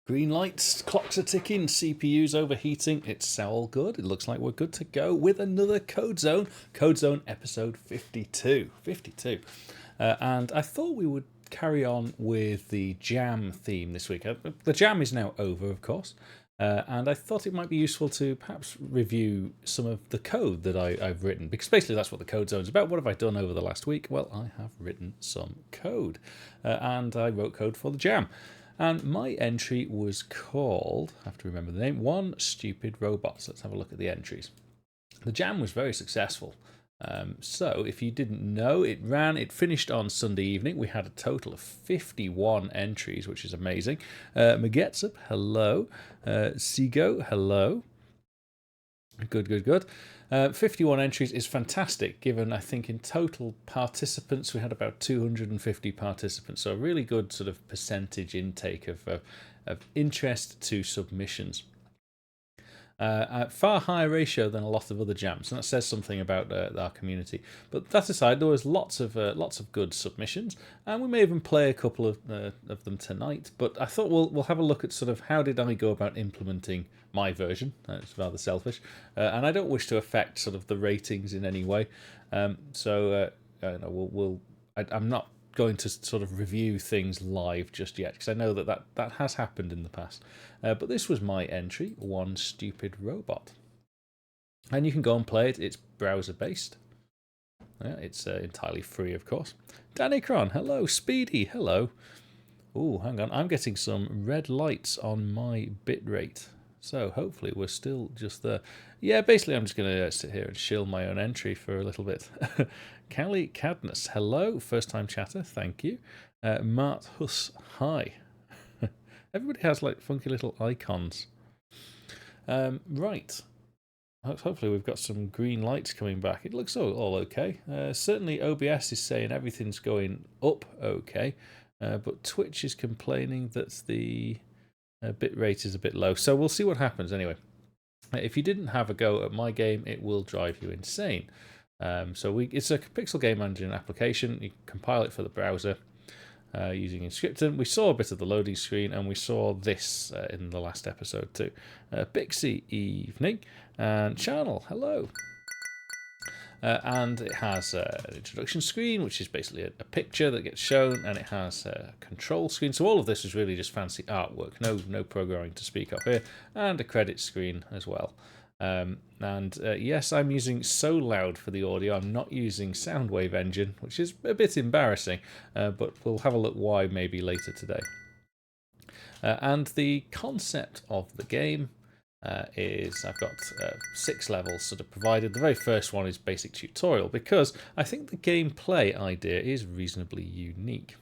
Green lights, clocks are ticking, CPU's overheating. It's all good. It looks like we're good to go with another CodeZone. CodeZone episode 52. 52. And I thought we would carry on with the jam theme this week. The jam is now over, of course. And I thought it might be useful to perhaps review some of the code that I've written, because basically that's what the CodeZone is about. What have I done over the last week? Well, I have written some code, and I wrote code for the jam. And my entry was called, I have to remember the name, One Stupid Robot. So let's have a look at the entries. The jam was very successful. So if you didn't know, it finished on Sunday evening. We had a total of 51 entries, which is amazing. Magetsup, hello. Sigo, hello. Good. 51 entries is fantastic, given I think in total participants we had about 250 participants, so a really good sort of percentage intake of interest to submissions. At far higher ratio than a lot of other jams, and that says something about our community. But that aside, there was lots of good submissions, and we may even play a couple of them tonight. But I thought we'll have a look at sort of how did I go about implementing my version. It's rather selfish, and I don't wish to affect sort of the ratings in any way. I'm not going to sort of review things live just yet, because I know that has happened in the past. But this was my entry, One Stupid Robot. And you can go and play it. It's browser-based. It's entirely free, of course. Danny Cron, hello. Speedy, hello. Oh, hang on. I'm getting some red lights on my bitrate. So hopefully we're still just there. Yeah, basically I'm just going to sit here and shill my own entry for a little bit. Callie Cadness, hello. First time chatter, thank you. Mart Huss, hi. Everybody has like funky little icons. Right. Hopefully we've got some green lights coming back. It looks all okay. Certainly OBS is saying everything's going up okay. But Twitch is complaining that the bit rate is a bit low. So we'll see what happens anyway. If you didn't have a go at my game, it will drive you insane. It's a Pixel Game Engine application. You compile it for the browser using Inscriptum. We saw a bit of the loading screen, and we saw this in the last episode too. Bixie, evening. And Charnel, hello. And it has an introduction screen, which is basically a picture that gets shown, and it has a control screen. So all of this is really just fancy artwork, no programming to speak of here, and a credit screen as well. Yes, I'm using So Loud for the audio. I'm not using Soundwave Engine, which is a bit embarrassing, but we'll have a look why maybe later today. And the concept of the game is I've got 6 levels sort of provided. The very first one is basic tutorial, because I think the gameplay idea is reasonably unique.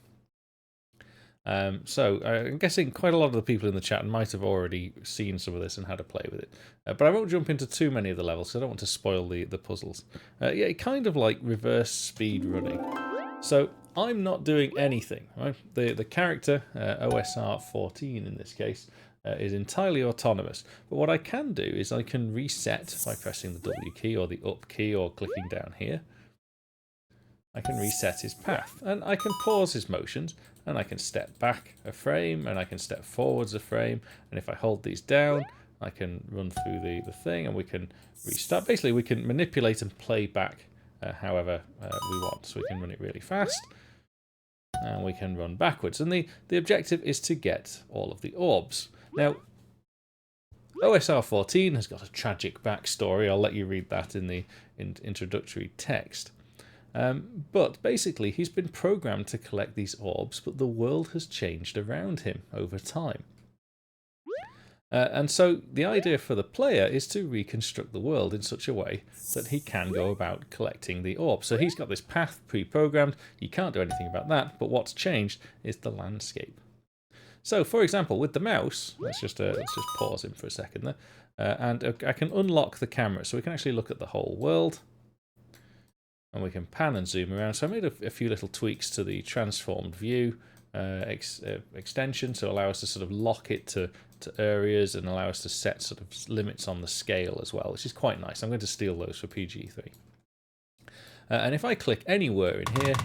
So I'm guessing quite a lot of the people in the chat might have already seen some of this and how to play with it. But I won't jump into too many of the levels, because I don't want to spoil the puzzles. Yeah, kind of like reverse speed running. So I'm not doing anything, right? The character, OSR 14 in this case, is entirely autonomous. But what I can do is I can reset by pressing the W key or the up key or clicking down here. I can reset his path, and I can pause his motions, and I can step back a frame, and I can step forwards a frame, and if I hold these down, I can run through the thing, and we can restart. Basically, we can manipulate and play back however we want. So we can run it really fast, and we can run backwards. And the objective is to get all of the orbs. Now, OSR 14 has got a tragic backstory. I'll let you read that in the introductory text. But basically, he's been programmed to collect these orbs, but the world has changed around him over time. And so the idea for the player is to reconstruct the world in such a way that he can go about collecting the orbs. So he's got this path pre-programmed. You can't do anything about that, but what's changed is the landscape. So, for example, with the mouse, let's just pause him for a second there, and I can unlock the camera, so we can actually look at the whole world, and we can pan and zoom around. So I made a few little tweaks to the transformed view extension to allow us to sort of lock it to areas and allow us to set sort of limits on the scale as well, which is quite nice. I'm going to steal those for PG3. And if I click anywhere in here,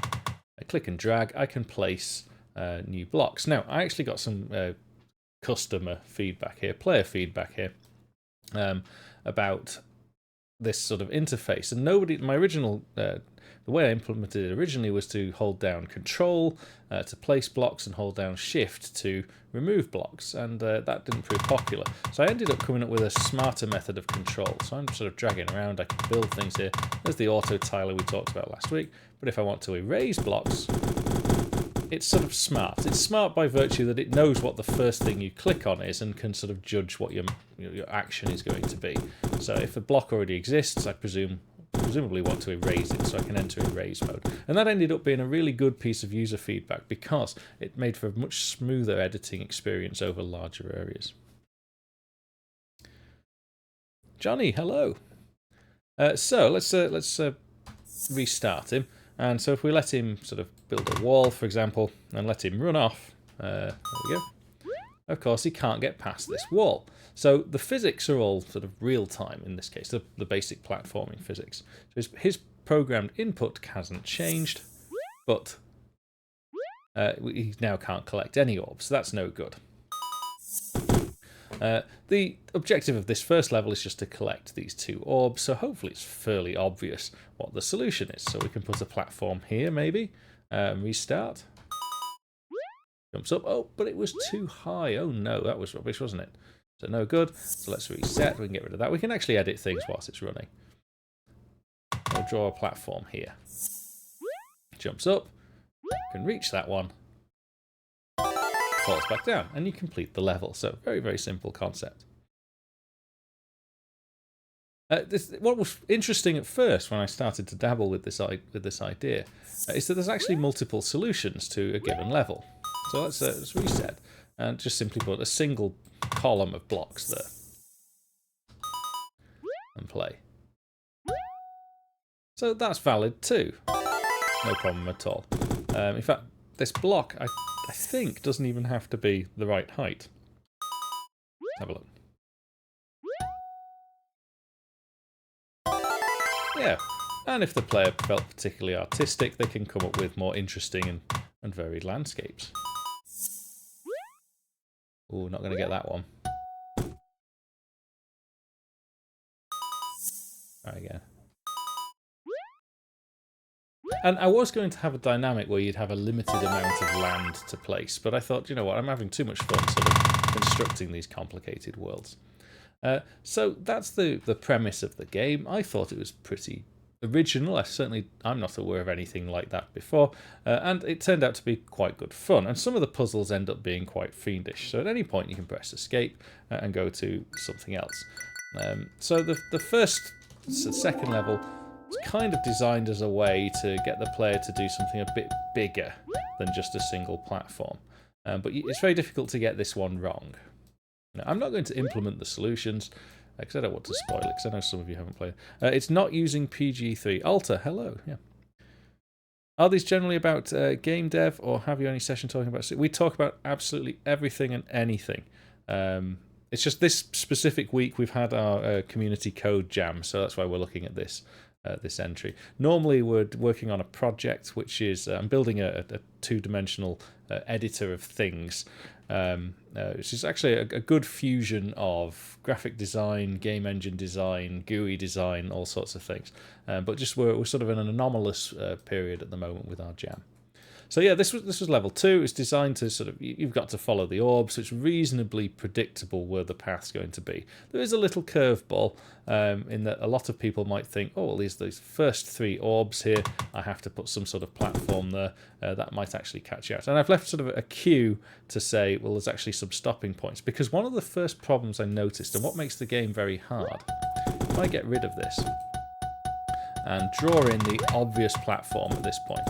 I click and drag, I can place new blocks. Now, I actually got some customer feedback here, player feedback here, about this sort of interface. And my original, the way I implemented it originally was to hold down Control to place blocks and hold down Shift to remove blocks, and that didn't prove popular. So I ended up coming up with a smarter method of control. So I'm sort of dragging around, I can build things here. There's the auto tiler we talked about last week, but if I want to erase blocks, it's sort of smart. It's smart by virtue that it knows what the first thing you click on is and can sort of judge what your action is going to be. So if a block already exists, I presumably want to erase it, so I can enter erase mode. And that ended up being a really good piece of user feedback because it made for a much smoother editing experience over larger areas. Johnny, hello. So let's restart him. And so if we let him sort of build a wall, for example, and let him run off, there we go. Of course, he can't get past this wall. So the physics are all sort of real time in this case, the basic platforming physics. So his programmed input hasn't changed, but he now can't collect any orbs. So that's no good. The objective of this first level is just to collect these 2 orbs, so hopefully it's fairly obvious what the solution is. So we can put a platform here, maybe, restart. Jumps up, oh, but it was too high. Oh no, that was rubbish, wasn't it? So no good, so let's reset, we can get rid of that. We can actually edit things whilst it's running. We'll draw a platform here. Jumps up, can reach that one, falls back down, and you complete the level. So very, very simple concept. What was interesting at first when I started to dabble with this idea is that there's actually multiple solutions to a given level. So let's reset and just simply put a single column of blocks there and play. So that's valid too. No problem at all. In fact, this block I think doesn't even have to be the right height. Let's have a look. Yeah, and if the player felt particularly artistic, they can come up with more interesting and varied landscapes. Ooh, not going to get that one. Try again. And I was going to have a dynamic where you'd have a limited amount of land to place, but I thought, you know what, I'm having too much fun sort of constructing these complicated worlds. So that's the premise of the game. I thought it was pretty original. I'm not aware of anything like that before, and it turned out to be quite good fun. And some of the puzzles end up being quite fiendish. So at any point you can press escape and go to something else. So the second level is kind of designed as a way to get the player to do something a bit bigger than just a single platform. But it's very difficult to get this one wrong. Now, I'm not going to implement the solutions because I don't want to spoil it, because I know some of you haven't played. It's not using PG3. Alta, hello. Yeah. Are these generally about game dev, or have you any session talking about it? We talk about absolutely everything and anything. It's just this specific week we've had our community code jam, so that's why we're looking at this entry. Normally we're working on a project which is I'm building a two-dimensional editor of things, which is actually a good fusion of graphic design, game engine design, GUI design, all sorts of things. But just we're sort of in an anomalous period at the moment with our jam. So yeah, this was level 2. It's designed to sort of, you've got to follow the orbs, so it's reasonably predictable where the path's going to be. There is a little curveball in that a lot of people might think, oh, well, these first 3 orbs here, I have to put some sort of platform there. That might actually catch you out. And I've left sort of a cue to say, well, there's actually some stopping points. Because one of the first problems I noticed, and what makes the game very hard, if I get rid of this and draw in the obvious platform at this point,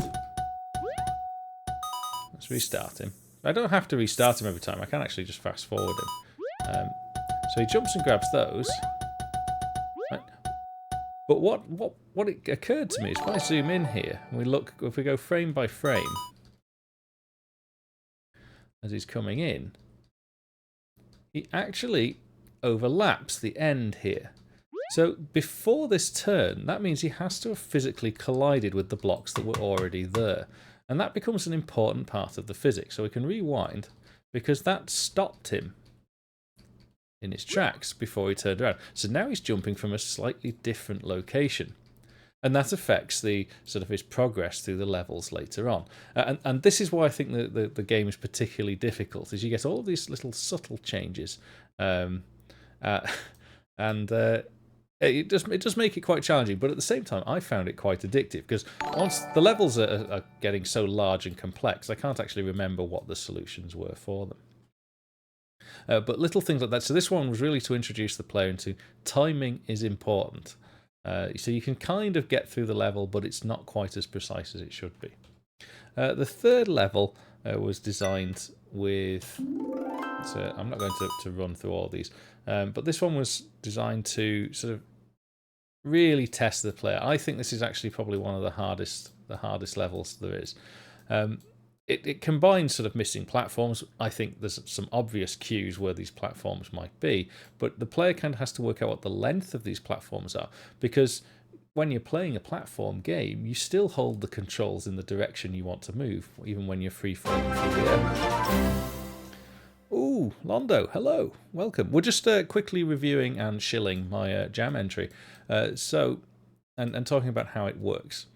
let's restart him. I don't have to restart him every time. I can actually just fast forward him. So he jumps and grabs those. Right. But what it occurred to me is if I zoom in here and we look, if we go frame by frame as he's coming in, he actually overlaps the end here. So before this turn, that means he has to have physically collided with the blocks that were already there. And that becomes an important part of the physics. So we can rewind because that stopped him in his tracks before he turned around. So now he's jumping from a slightly different location. And that affects the sort of his progress through the levels later on. And this is why I think the game is particularly difficult, is you get all these little subtle changes. And it does make it quite challenging, but at the same time, I found it quite addictive, because once the levels are getting so large and complex, I can't actually remember what the solutions were for them. But little things like that. So this one was really to introduce the player into timing is important. So you can kind of get through the level, but it's not quite as precise as it should be. The third level was designed with... So I'm not going to run through all these, but this one was designed to sort of really test the player. I think this is actually probably one of the hardest levels there is. It combines sort of missing platforms. I think there's some obvious cues where these platforms might be, but the player kind of has to work out what the length of these platforms are, because when you're playing a platform game, you still hold the controls in the direction you want to move, even when you're free falling through the air. Ooh, Londo, hello, welcome. We're just quickly reviewing and shilling my jam entry, and talking about how it works.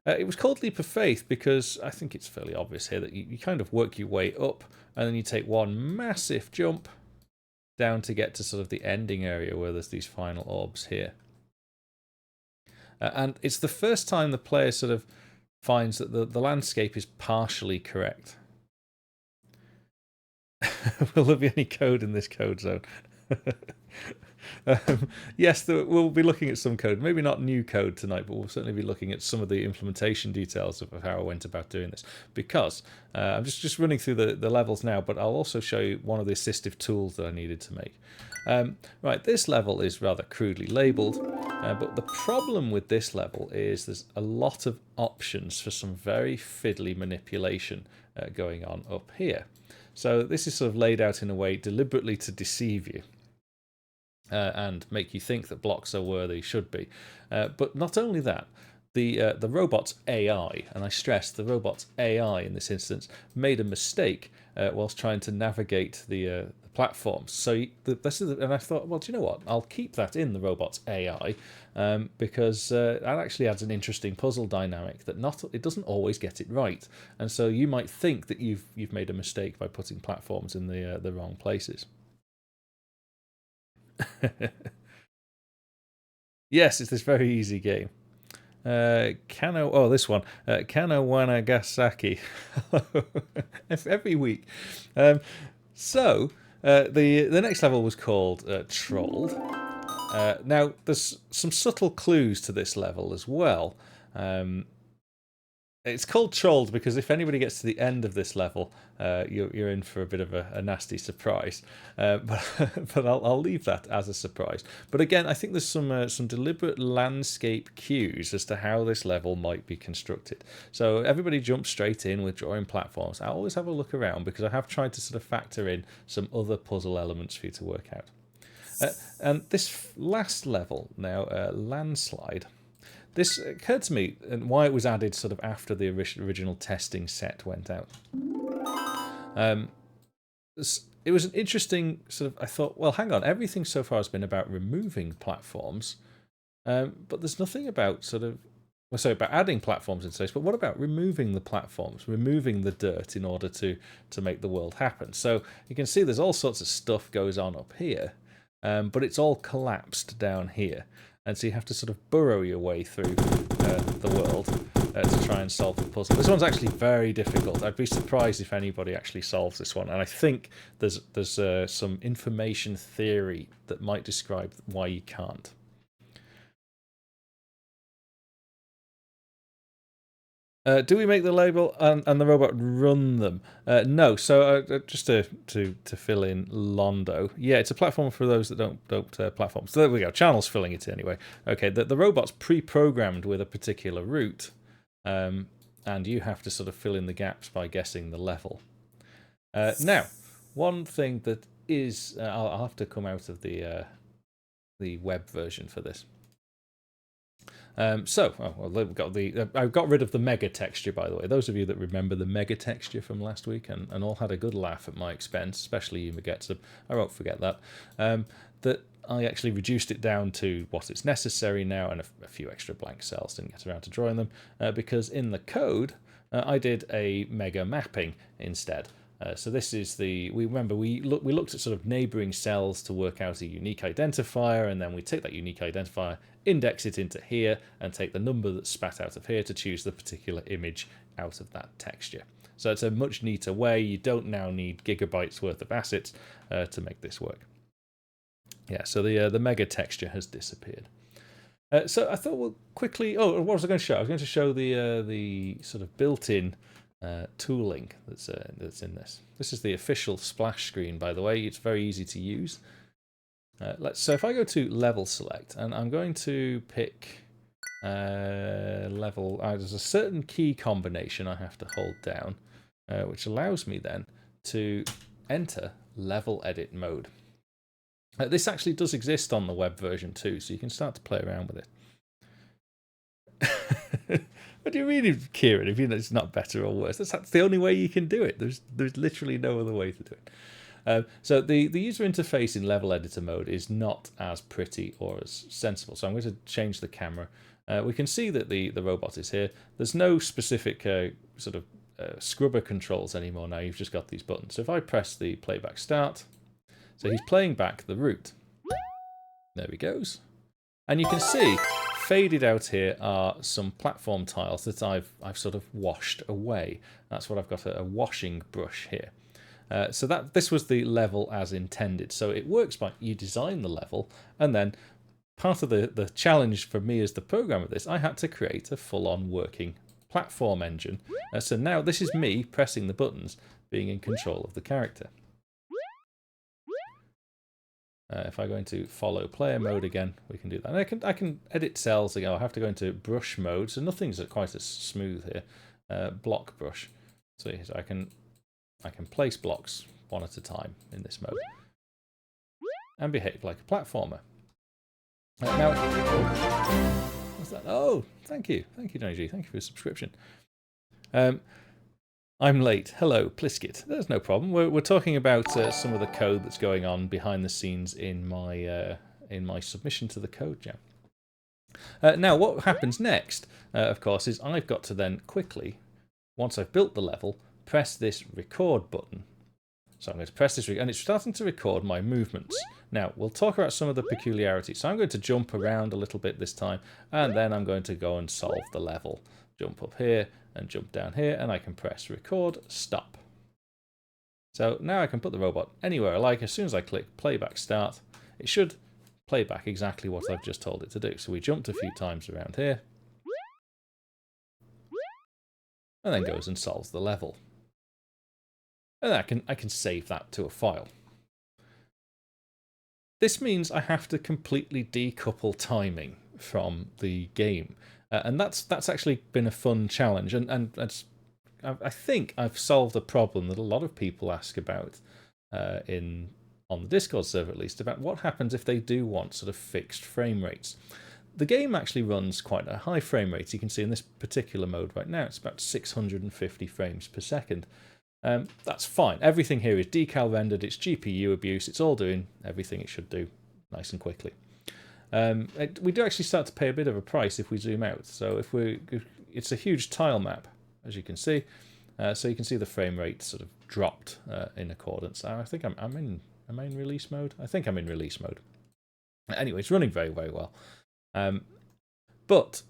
It was called Leap of Faith because I think it's fairly obvious here that you kind of work your way up, and then you take one massive jump down to get to sort of the ending area where there's these final orbs here. And it's the first time the player sort of finds that the landscape is partially correct. Will there be any code in this code zone? Yes, we'll be looking at some code. Maybe not new code tonight, but we'll certainly be looking at some of the implementation details of how I went about doing this. Because I'm just running through the levels now, but I'll also show you one of the assistive tools that I needed to make. Right, this level is rather crudely labelled, but the problem with this level is there's a lot of options for some very fiddly manipulation going on up here. So this is sort of laid out in a way deliberately to deceive you. And make you think that blocks are where they should be. But not only that, the robot's AI, and I stress the robot's AI in this instance, made a mistake whilst trying to navigate the platforms. So and I thought, well, do you know what? I'll keep that in the robot's AI because that actually adds an interesting puzzle dynamic that it doesn't always get it right. And so you might think that you've made a mistake by putting platforms in the wrong places. Yes, it's this very easy game. This one. Kano Wanagasaki. Every week. So, the next level was called Trolled. Now, there's some subtle clues to this level as well. It's called Trolled because if anybody gets to the end of this level, you're in for a bit of a nasty surprise. But I'll leave that as a surprise. But again, I think there's some deliberate landscape cues as to how this level might be constructed. So everybody jump straight in with drawing platforms. I always have a look around because I have tried to sort of factor in some other puzzle elements for you to work out. And this last level now, Landslide. This occurred to me and why it was added sort of after the original testing set went out. It was an interesting sort of, I thought, well, hang on, everything so far has been about removing platforms, but there's nothing about about adding platforms in space, but what about removing the platforms, removing the dirt in order to make the world happen? So you can see there's all sorts of stuff goes on up here, but it's all collapsed down here. And so you have to sort of burrow your way through the world to try and solve the puzzle. This one's actually very difficult. I'd be surprised if anybody actually solves this one. And I think there's some information theory that might describe why you can't. Do we make the label and the robot run them? No. So just to fill in Londo, yeah, it's a platform for those that don't platform. So there we go. Channel's filling it anyway. Okay, the robot's pre-programmed with a particular route, and you have to sort of fill in the gaps by guessing the level. Now, one thing that is, I'll have to come out of the web version for this. We've got I've got id of the mega texture, by the way. Those of you that remember the mega texture from last week and all had a good laugh at my expense, especially you Magetsu, I won't forget that. That I actually reduced it down to what is necessary now, and a few extra blank cells. Didn't get around to drawing them because in the code I did a mega mapping instead. So this is we looked at sort of neighboring cells to work out a unique identifier, and then we take that unique identifier, index it into here, and take the number that's spat out of here to choose the particular image out of that texture. So it's a much neater way. You don't now need gigabytes worth of assets to make this work. Yeah, so the mega texture has disappeared. So I thought we'll quickly. Oh, what was I going to show? I was going to show the sort of built-in tooling that's in this. This is the official splash screen, by the way. It's very easy to use. So if I go to level select, and I'm going to pick level. There's a certain key combination I have to hold down, which allows me then to enter level edit mode. This actually does exist on the web version too, so you can start to play around with it. What do you mean, Kieran? If you know it's not better or worse, that's the only way you can do it. There's literally no other way to do it. So the user interface in level editor mode is not as pretty or as sensible. So I'm going to change the camera. We can see that the robot is here. There's no specific sort of scrubber controls anymore now. You've just got these buttons. So if I press the playback start, so he's playing back the route. There he goes. And you can see faded out here are some platform tiles that I've sort of washed away. That's what I've got, a washing brush here. So this was the level as intended. So it works by you design the level, and then part of the challenge for me as the programmer of this, I had to create a full-on working platform engine. So now this is me pressing the buttons, being in control of the character. If I go into follow player mode again, we can do that. And I can edit cells again. I have to go into brush mode, so nothing's quite as smooth here. Block brush, so I can place blocks one at a time in this mode and behave like a platformer. Now, what's that? Oh, thank you, Donny G. Thank you for your subscription. I'm late. Hello, Pliskit. There's no problem. We're talking about some of the code that's going on behind the scenes in my submission to the CodeJam. Now, what happens next, of course, is I've got to then quickly, once I've built the level, press this record button. So I'm going to press this, and it's starting to record my movements. Now, we'll talk about some of the peculiarities. So I'm going to jump around a little bit this time, and then I'm going to go and solve the level. Jump up here and jump down here, and I can press record, stop. So now I can put the robot anywhere I like. As soon as I click playback start, it should play back exactly what I've just told it to do. So we jumped a few times around here, and then goes and solves the level. And I can save that to a file. This means I have to completely decouple timing from the game. And that's actually been a fun challenge, and I think I've solved a problem that a lot of people ask about on the Discord server, at least, about what happens if they do want sort of fixed frame rates. The game actually runs quite a high frame rate. You can see in this particular mode right now, it's about 650 frames per second. That's fine. Everything here is decal rendered. It's GPU abuse. It's all doing everything it should do nice and quickly. We do actually start to pay a bit of a price if we zoom out. So it's a huge tile map, as you can see. So you can see the frame rate sort of dropped in accordance. I think am I in release mode? I think I'm in release mode. Anyway, it's running very, very well. But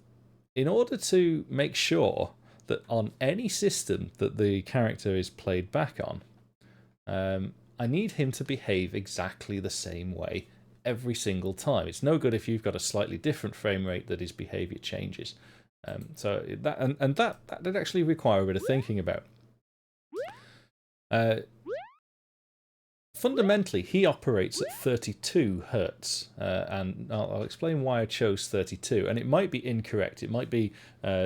in order to make sure that on any system that the character is played back on, I need him to behave exactly the same way every single time. It's no good if you've got a slightly different frame rate that his behavior changes. So that did actually require a bit of thinking about. Fundamentally, he operates at 32 hertz, and I'll explain why I chose 32. And it might be incorrect. It might be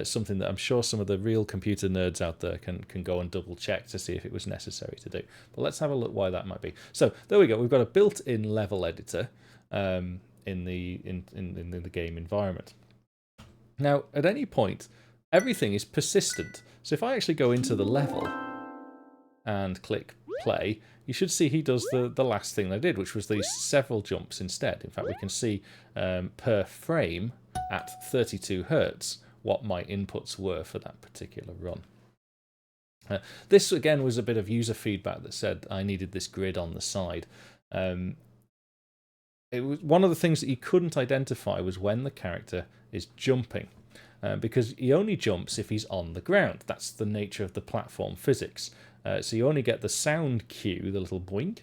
something that I'm sure some of the real computer nerds out there can go and double check to see if it was necessary to do. But let's have a look why that might be. So there we go. We've got a built-in level editor in the game environment. Now, at any point, everything is persistent. So if I actually go into the level and click play, you should see he does the last thing they did, which was these several jumps instead. In fact, we can see per frame at 32 hertz what my inputs were for that particular run. This, again, was a bit of user feedback that said I needed this grid on the side. It was one of the things that you couldn't identify was when the character is jumping, because he only jumps if he's on the ground. That's the nature of the platform physics. So you only get the sound cue, the little boink,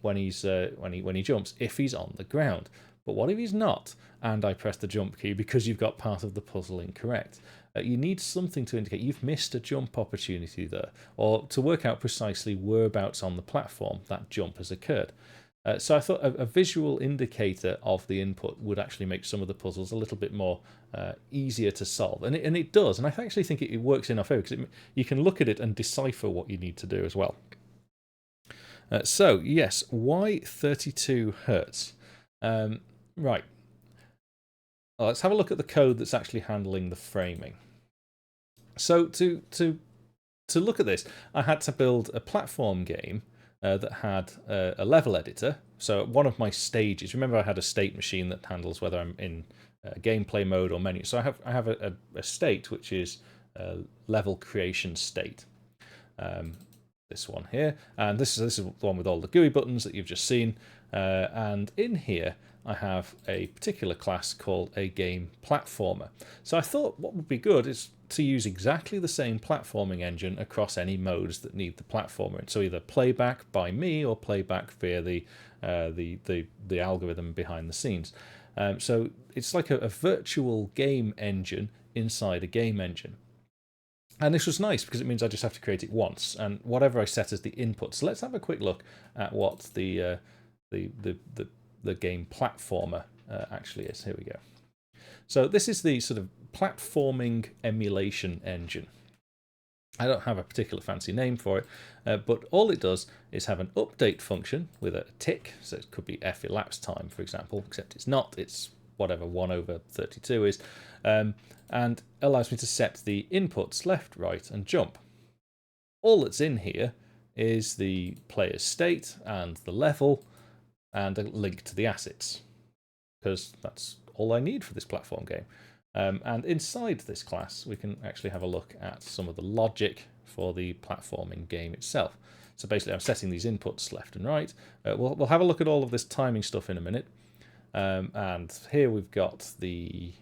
when he jumps, if he's on the ground. But what if he's not? And I press the jump key because you've got part of the puzzle incorrect. You need something to indicate you've missed a jump opportunity there, or to work out precisely whereabouts on the platform that jump has occurred. So I thought a visual indicator of the input would actually make some of the puzzles a little bit more easier to solve. And it does, and I actually think it works in our favour, because you can look at it and decipher what you need to do as well. So, yes, why 32 hertz? Right. Well, let's have a look at the code that's actually handling the framing. So to look at this, I had to build a platform game that had a level editor. So one of my stages, remember I had a state machine that handles whether I'm in gameplay mode or menu. So I have a state which is level creation state. This one here, and this is the one with all the GUI buttons that you've just seen. And in here, I have a particular class called a game platformer. So I thought what would be good is to use exactly the same platforming engine across any modes that need the platformer. So either playback by me or playback via the algorithm behind the scenes. So it's like a virtual game engine inside a game engine. And this was nice because it means I just have to create it once, and whatever I set as the input. So let's have a quick look at what the game platformer actually is. Here we go. So this is the sort of platforming emulation engine. I don't have a particular fancy name for it, but all it does is have an update function with a tick. So it could be f elapsed time, for example, except it's not. It's whatever 1/32 is, and allows me to set the inputs left, right, and jump. All that's in here is the player's state and the level and a link to the assets, because that's all I need for this platform game. And inside this class, we can actually have a look at some of the logic for the platforming game itself. So basically, I'm setting these inputs left and right. We'll have a look at all of this timing stuff in a minute. And here we've got the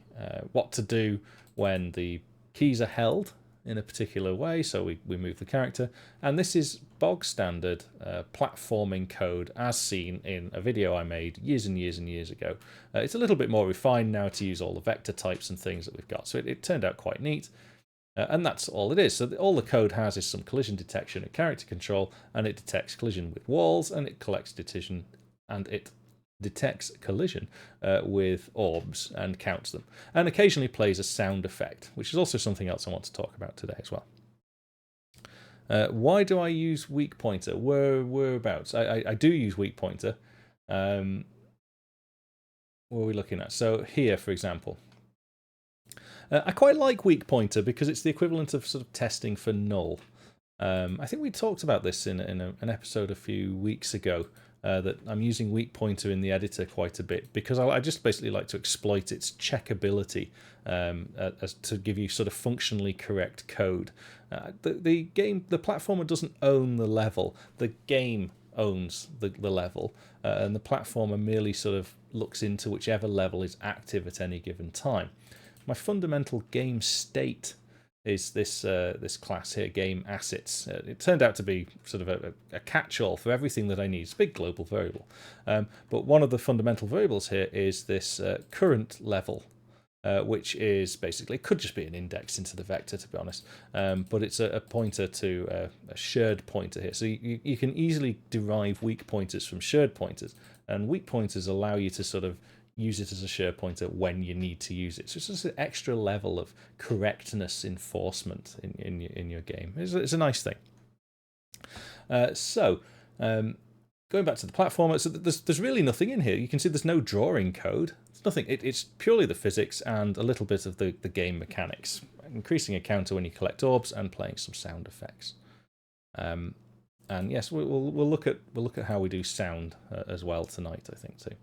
what to do when the keys are held in a particular way. So we move the character. And this is bog standard platforming code as seen in a video I made years and years and years ago. It's a little bit more refined now to use all the vector types and things that we've got. So it turned out quite neat. And that's all it is. So all the code has is some collision detection and character control, and it detects collision with walls, and it collects decision, and it detects collision with orbs and counts them, and occasionally plays a sound effect, which is also something else I want to talk about today as well. Why do I use weak pointer? Whereabouts? I do use weak pointer. What are we looking at? So here, for example, I quite like weak pointer because it's the equivalent of sort of testing for null. I think we talked about this in an episode a few weeks ago, that I'm using weak pointer in the editor quite a bit because I just basically like to exploit its checkability as to give you sort of functionally correct code. The platformer doesn't own the level. The game owns the level, and the platformer merely sort of looks into whichever level is active at any given time. My fundamental game state is this class here, game assets. It turned out to be sort of a catch-all for everything that I need. It's a big global variable. But one of the fundamental variables here is this current level, which is basically, could just be an index into the vector, to be honest. But it's a pointer to a shared pointer here. So you can easily derive weak pointers from shared pointers. And weak pointers allow you to sort of use it as a shared pointer when you need to use it. So it's just an extra level of correctness enforcement in your game. It's a nice thing. going back to the platformer, so there's really nothing in here. You can see there's no drawing code. It's nothing. It's purely the physics and a little bit of the game mechanics. Increasing a counter when you collect orbs and playing some sound effects. And yes, we'll look at how we do sound as well tonight, I think too.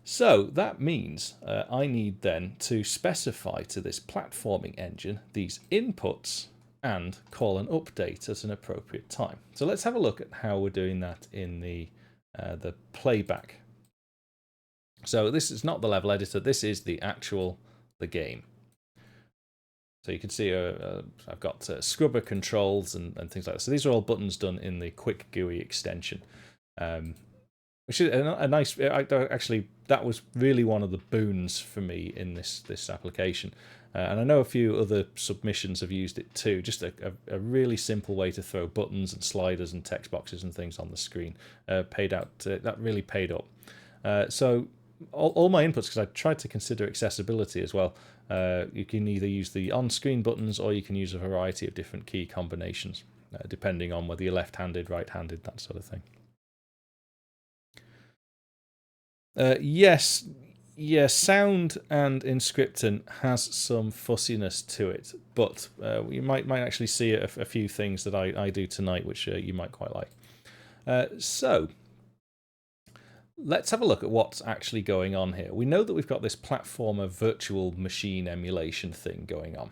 So that means I need then to specify to this platforming engine these inputs and call an update at an appropriate time. So let's have a look at how we're doing that in the playback. So this is not the level editor. This is the game. So you can see I've got scrubber controls and things like that. So these are all buttons done in the Quick GUI extension, which is a nice. Actually, that was really one of the boons for me in this application. And I know a few other submissions have used it too. Just a really simple way to throw buttons and sliders and text boxes and things on the screen. That really paid up. So all my inputs, because I tried to consider accessibility as well. You can either use the on-screen buttons or you can use a variety of different key combinations, depending on whether you're left-handed, right-handed, that sort of thing. Yes, sound and in scripting has some fussiness to it, but you might actually see a few things that I do tonight which you might quite like. So let's have a look at what's actually going on here. We know that we've got this platformer virtual machine emulation thing going on,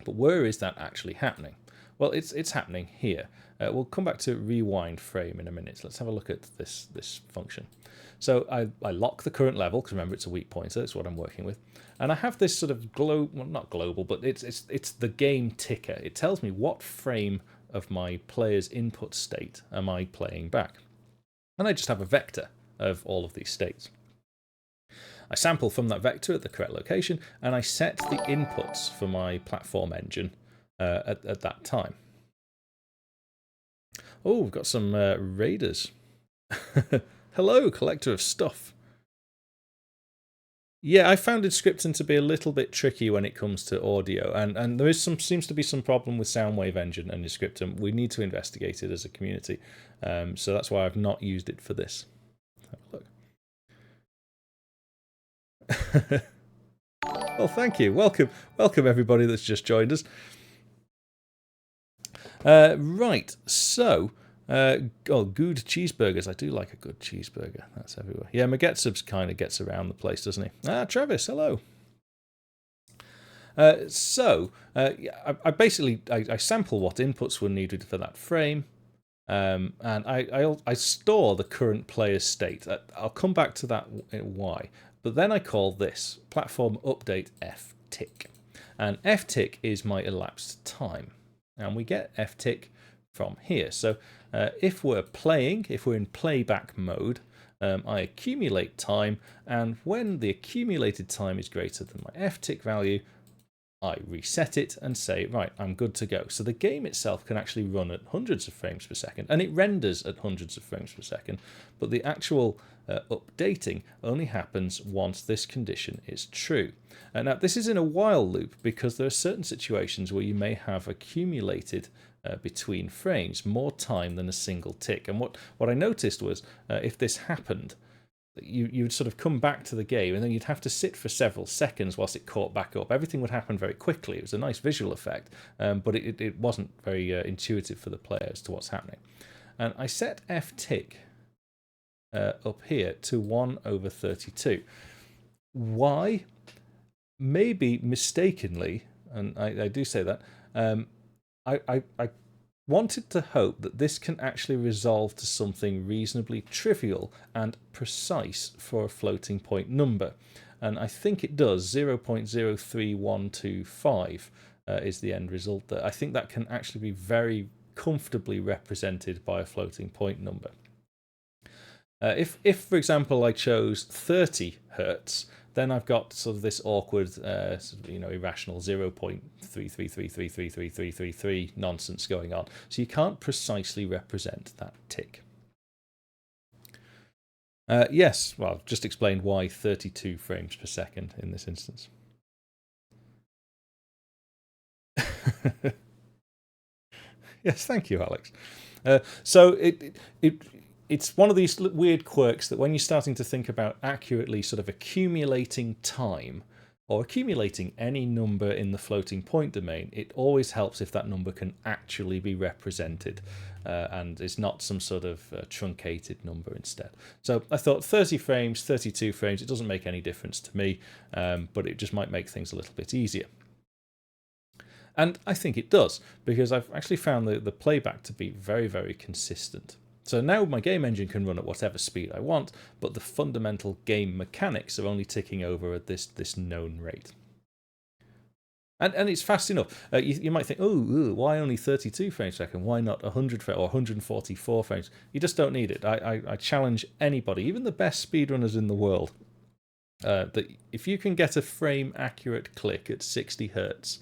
but where is that actually happening? Well, it's happening here. We'll come back to rewind frame in a minute. Let's have a look at this function. So I lock the current level, because remember it's a weak pointer, that's what I'm working with. And I have this sort of not global, but it's the game ticker. It tells me what frame of my player's input state am I playing back. And I just have a vector of all of these states. I sample from that vector at the correct location, and I set the inputs for my platform engine at that time. Oh, we've got some raiders. Hello, collector of stuff. Yeah, I found scripting to be a little bit tricky when it comes to audio, and there seems to be some problem with Soundwave Engine and scripting. We need to investigate it as a community, so that's why I've not used it for this. Have a look. Well, thank you. Welcome everybody that's just joined us. Right, so. Good cheeseburgers. I do like a good cheeseburger. That's everywhere. Yeah, Magetsubs kind of gets around the place, doesn't he? Travis, hello. I basically sample what inputs were needed for that frame, and I store the current player's state. I'll come back to that why. But then I call this platform update ftick, and ftick is my elapsed time, and we get ftick from here. So if we're in playback mode, I accumulate time, and when the accumulated time is greater than my ftick value, I reset it and say, right, I'm good to go. So the game itself can actually run at hundreds of frames per second, and it renders at hundreds of frames per second, but the actual updating only happens once this condition is true. Now, this is in a while loop because there are certain situations where you may have accumulated between frames more time than a single tick. And what I noticed was if this happened, you'd sort of come back to the game and then you'd have to sit for several seconds whilst it caught back up. Everything would happen very quickly. It was a nice visual effect, but it wasn't very intuitive for the player as to what's happening. And I set ftick up here to 1/32. Why? Maybe mistakenly, and I do say that, I wanted to hope that this can actually resolve to something reasonably trivial and precise for a floating point number. And I think it does. 0.03125 is the end result there. I think that can actually be very comfortably represented by a floating point number. If for example, I chose 30 hertz, then I've got sort of this awkward, irrational 0.3333333333 nonsense going on. So you can't precisely represent that tick. Yes, well, I've just explained why 32 frames per second in this instance. Yes, thank you, Alex. So it's one of these weird quirks that when you're starting to think about accurately sort of accumulating time or accumulating any number in the floating point domain, it always helps if that number can actually be represented and is not some sort of truncated number instead. So I thought 30 frames, 32 frames, it doesn't make any difference to me, but it just might make things a little bit easier. And I think it does, because I've actually found the playback to be very, very consistent. So now my game engine can run at whatever speed I want, but the fundamental game mechanics are only ticking over at this known rate. And it's fast enough. You might think, oh, why only 32 frames per second? Why not 100 frames or 144 frames? You just don't need it. I challenge anybody, even the best speedrunners in the world, that if you can get a frame accurate click at 60 hertz,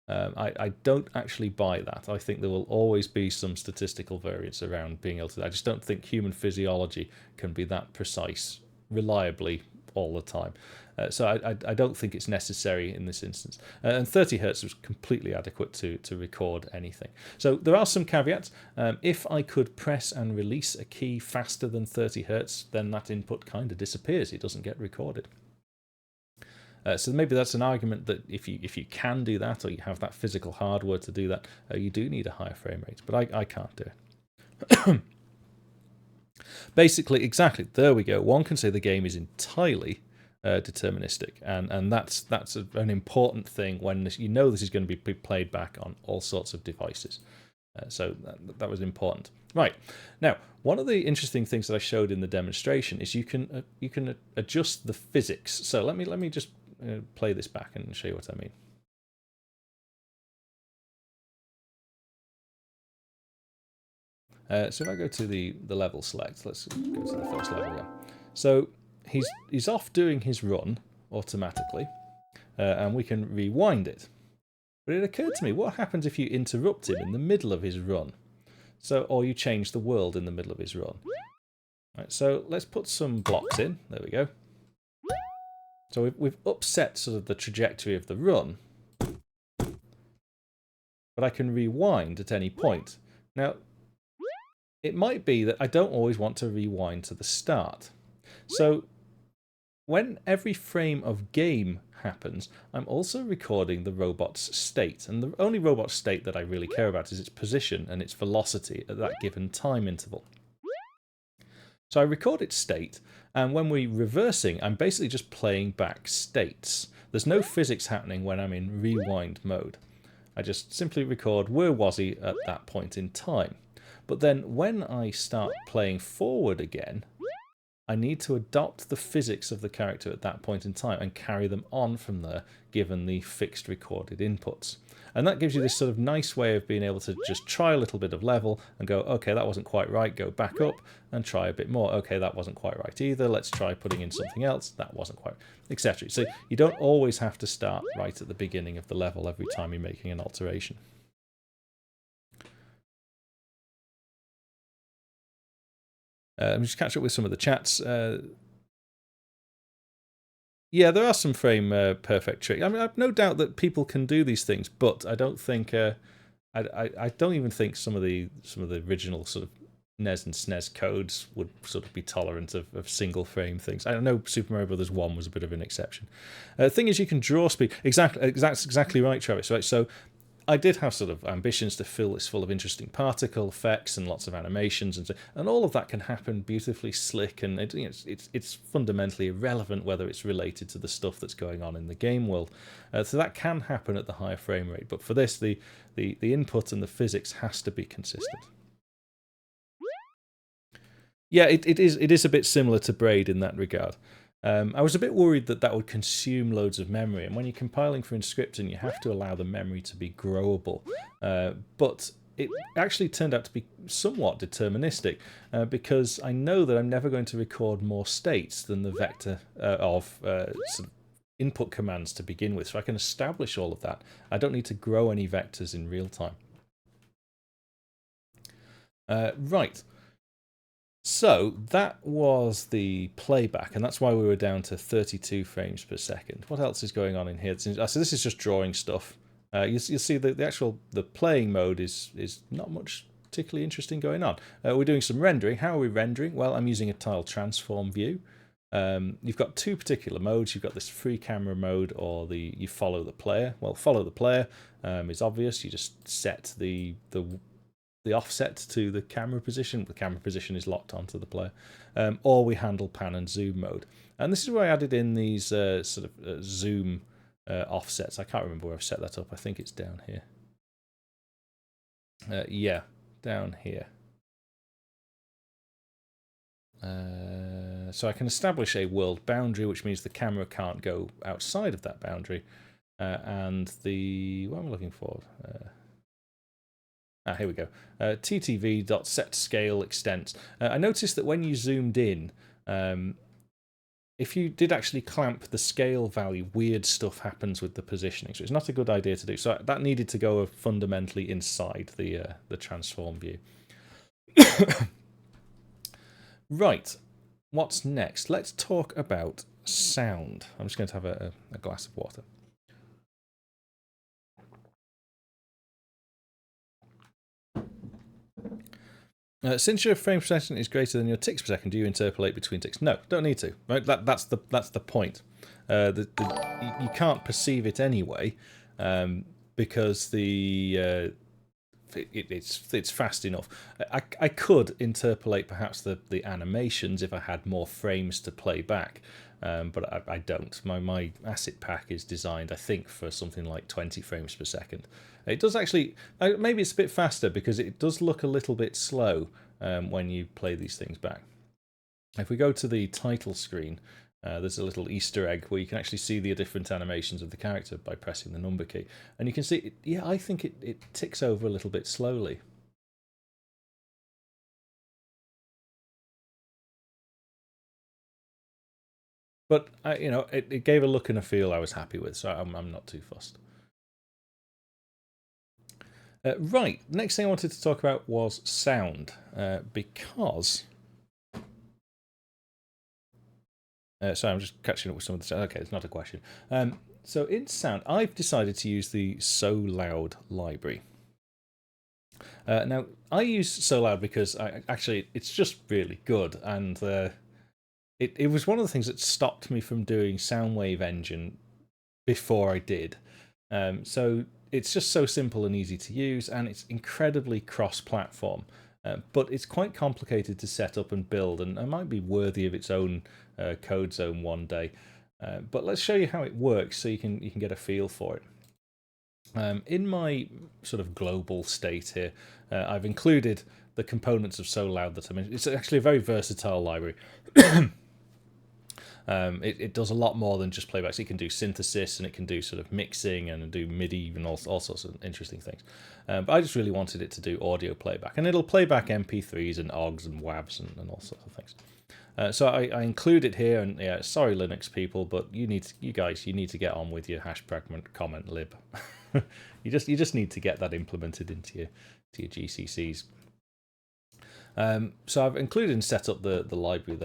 I don't actually buy that. I think there will always be some statistical variance around being able to. I just don't think human physiology can be that precise reliably all the time. So I don't think it's necessary in this instance. And 30 hertz was completely adequate to record anything. So there are some caveats. If I could press and release a key faster than 30 hertz, then that input kind of disappears. It doesn't get recorded. So maybe that's an argument that if you can do that, or you have that physical hardware to do that, you do need a higher frame rate. But I can't do it. Basically, exactly, there we go. One can say the game is entirely deterministic, and that's an important thing when you know this is going to be played back on all sorts of devices. So that was important. Right, now one of the interesting things that I showed in the demonstration is you can adjust the physics. So let me just play this back and show you what I mean. So if I go to the level select, let's go to the first level again. So he's off doing his run automatically, and we can rewind it. But it occurred to me, what happens if you interrupt him in the middle of his run? So, or you change the world in the middle of his run. Right, so let's put some blocks in. There we go. So we've upset sort of the trajectory of the run, but I can rewind at any point. Now, it might be that I don't always want to rewind to the start. So when every frame of game happens, I'm also recording the robot's state. And the only robot state that I really care about is its position and its velocity at that given time interval. So I record its state, and when we're reversing, I'm basically just playing back states. There's no physics happening when I'm in rewind mode. I just simply record where was he at that point in time. But then when I start playing forward again, I need to adopt the physics of the character at that point in time and carry them on from there, given the fixed recorded inputs. And that gives you this sort of nice way of being able to just try a little bit of level and go, okay, that wasn't quite right, go back up and try a bit more. Okay, that wasn't quite right either, let's try putting in something else, that wasn't quite, etc. So you don't always have to start right at the beginning of the level every time you're making an alteration. Let me just catch up with some of the chats. Yeah, there are some frame perfect tricks. I mean, I've no doubt that people can do these things, but I don't think I don't even think some of the original sort of NES and SNES codes would sort of be tolerant of single frame things. I don't know. Super Mario Brothers 1 was a bit of an exception. The thing is, you can draw speed. Exactly right, Travis. Right, so I did have sort of ambitions to fill this full of interesting particle effects and lots of animations, and all of that can happen beautifully slick, and it's fundamentally irrelevant whether it's related to the stuff that's going on in the game world. So that can happen at the higher frame rate, but for this, the input and the physics has to be consistent. Yeah, it is a bit similar to Braid in that regard. I was a bit worried that would consume loads of memory, and when you're compiling for Inscription, you have to allow the memory to be growable. But it actually turned out to be somewhat deterministic, because I know that I'm never going to record more states than the vector of some input commands to begin with, so I can establish all of that. I don't need to grow any vectors in real time. Right. So that was the playback, and that's why we were down to 32 frames per second. What else is going on in here? So this is just drawing stuff. You'll see the playing mode is not much particularly interesting going on. We're doing some rendering. How are we rendering? Well, I'm using a tile transform view. You've got two particular modes. You've got this free camera mode or you follow the player. Well, follow the player is obvious. You just set the offset to the camera position. The camera position is locked onto the player. Or we handle pan and zoom mode. And this is where I added in these zoom offsets. I can't remember where I've set that up. I think it's down here. Yeah, down here. So I can establish a world boundary, which means the camera can't go outside of that boundary. And what am I looking for? Here we go. ttv.setScaleExtents. I noticed that when you zoomed in, if you did actually clamp the scale value, weird stuff happens with the positioning. So it's not a good idea to do. So that needed to go fundamentally inside the transform view. Right. What's next? Let's talk about sound. I'm just going to have a glass of water. Since your frames per second is greater than your ticks per second, do you interpolate between ticks? No, don't need to. Right? That's the point. You can't perceive it anyway because it's fast enough. I could interpolate perhaps the animations if I had more frames to play back, but I don't. My asset pack is designed, I think, for something like 20 frames per second. It does actually, maybe it's a bit faster because it does look a little bit slow when you play these things back. If we go to the title screen, there's a little Easter egg where you can actually see the different animations of the character by pressing the number key. And you can see, I think it ticks over a little bit slowly. But, it gave a look and a feel I was happy with, so I'm not too fussed. Right, next thing I wanted to talk about was sound, because... sorry, I'm just catching up with some of the... Okay, it's not a question. So in sound, I've decided to use the So Loud library. Now, I use So Loud because it's just really good, and it was one of the things that stopped me from doing Soundwave Engine before I did. So it's just so simple and easy to use, and it's incredibly cross-platform. But it's quite complicated to set up and build, and it might be worthy of its own CodeZone one day. But let's show you how it works so you can get a feel for it. In my sort of global state here, I've included the components of So Loud that I mentioned. It's actually a very versatile library. It does a lot more than just playbacks. It can do synthesis, and it can do sort of mixing and do MIDI and all sorts of interesting things. But I just really wanted it to do audio playback, and it'll play back MP3s and OGGs and WAVs and all sorts of things. So I include it here, and yeah, sorry Linux people, but you guys need to get on with your hash fragment comment lib. you just need to get that implemented into your GCCs. So I've included and set up the library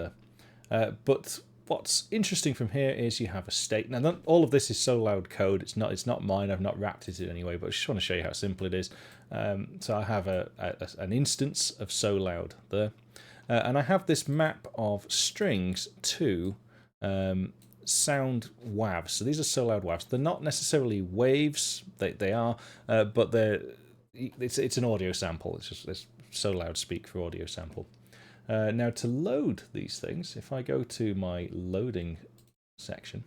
there, but what's interesting from here is you have a state. Now, all of this is So Loud code. It's not mine. I've not wrapped it in any way, but I just want to show you how simple it is. So I have an instance of So Loud there, and I have this map of strings to sound WAVs. So these are So Loud WAVs. They're not necessarily waves. They are, but it's an audio sample. It's So Loud speak for audio sample. Now to load these things, if I go to my loading section,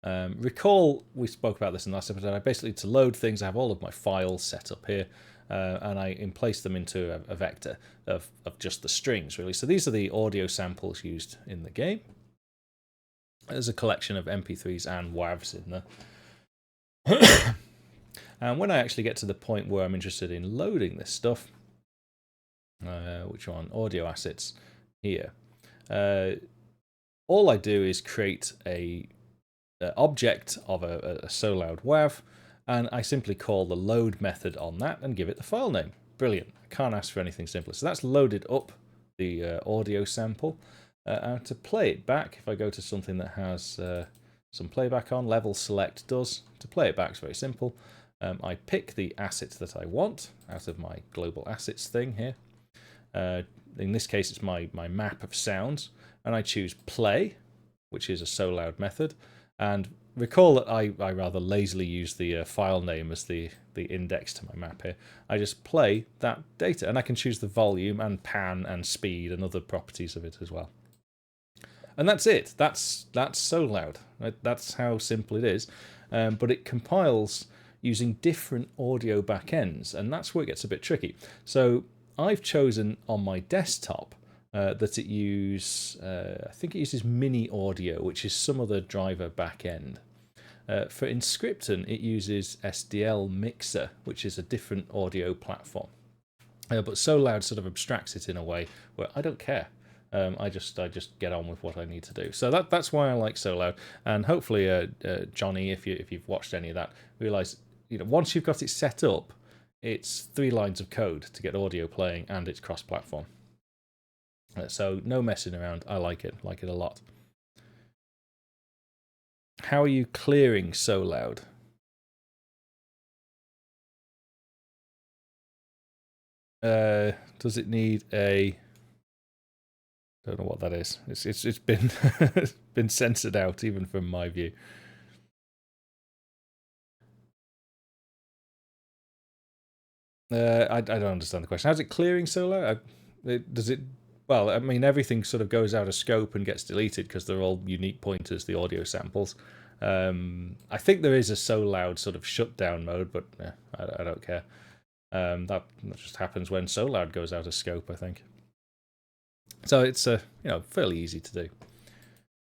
recall we spoke about this in the last episode. To load things, I have all of my files set up here, and I place them into a vector of just the strings, really. So these are the audio samples used in the game. There's a collection of MP3s and WAVs in there. And when I actually get to the point where I'm interested in loading this stuff, which are on audio assets here, all I do is create a object of a So Loud WAV, and I simply call the load method on that and give it the file name. Brilliant. I can't ask for anything simpler. So that's loaded up the audio sample. To play it back, if I go to something that has some playback on, level select does. To play it back is very simple. I pick the asset that I want out of my global assets thing here. In this case, it's my map of sounds, and I choose play, which is a SoLoud method. And recall that I rather lazily use the file name as the index to my map here. I just play that data, and I can choose the volume and pan and speed and other properties of it as well. And that's it. That's SoLoud. That's how simple it is. But it compiles using different audio backends, and that's where it gets a bit tricky. So I've chosen on my desktop that it I think it uses Mini Audio, which is some other driver backend. For Inscripton, it uses SDL Mixer, which is a different audio platform. But SoLoud sort of abstracts it in a way where I don't care. I just get on with what I need to do. So that's why I like SoLoud. And hopefully, Johnny, if you've watched any of that, realize once you've got it set up, it's 3 lines of code to get audio playing, and it's cross-platform. So no messing around. I like it a lot. How are you clearing SoLoud? Does it need a... Don't know what that is. It's been been censored out even from my view. I don't understand the question. How's it clearing SoLoud? Does it? Well, I mean, everything sort of goes out of scope and gets deleted because they're all unique pointers, the audio samples. I think there is a SoLoud sort of shutdown mode, but I don't care. That just happens when SoLoud goes out of scope, I think. So it's fairly easy to do.